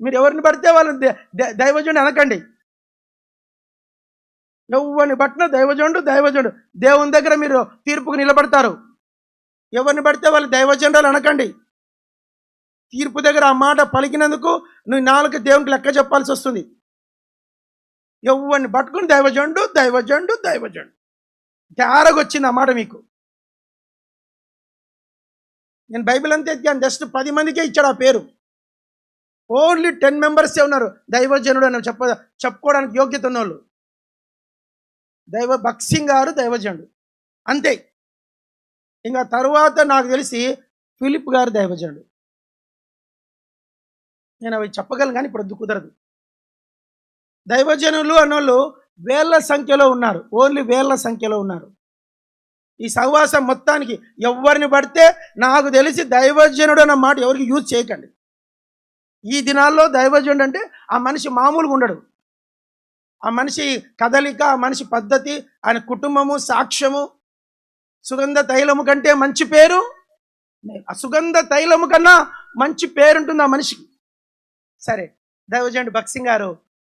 మీరు ఎవరిని పడితే వాళ్ళని దైవజనుడు అనకండి. ఎవరిని పట్టినా దైవజనుడు దైవజనుడు. దేవుని దగ్గర మీరు తీర్పుకు నిలబడతారు. ఎవరిని పడితే వాళ్ళు దైవజనుడు అనకండి. తీర్పు దగ్గర ఆ మాట పలికినందుకు నువ్వు నాలుగు దేవునికి లెక్క చెప్పాల్సి వస్తుంది. ఎవరిని పట్టుకుని దైవజనుడు దైవజనుడు దైవజనుడు తేరగొచ్చింది ఆ మాట మీకు. నేను బైబిల్ అంతా ఎత్తికాను, జస్ట్ 10 మందికే ఇచ్చాడు ఆ పేరు. ఓన్లీ 10 మెంబర్సే ఉన్నారు దైవజనుడు అని చెప్పుకోవడానికి యోగ్యత ఉన్నోళ్ళు. భక్త్ సింగ్ గారు దైవజనుడు అంతే. ఇంకా తరువాత నాకు తెలిసి ఫిలిప్ గారు దైవజనుడు. నేను అవి చెప్పగలను కానీ ఇప్పుడు కుదరదు. దైవజనులు అన్నోళ్ళు వేల సంఖ్యలో ఉన్నారు, ఓన్లీ వేల సంఖ్యలో ఉన్నారు. ఈ సహవాసం మొత్తానికి ఎవరిని పడితే నాకు తెలిసి దైవజనుడు అన్న మాట ఎవరికి యూజ్ చేయకండి. ఈ దినాల్లో దైవజనుడు అంటే ఆ మనిషి మామూలుగా ఉండడు. ఆ మనిషి కదలిక, ఆ మనిషి పద్ధతి, ఆయన కుటుంబము, సాక్ష్యము, సుగంధ తైలము కంటే మంచి పేరు, ఆ సుగంధ తైలము కన్నా మంచి పేరు ఉంటుంది ఆ మనిషికి. సరే, దైవజనుడు భక్త్ సింగ్ గారు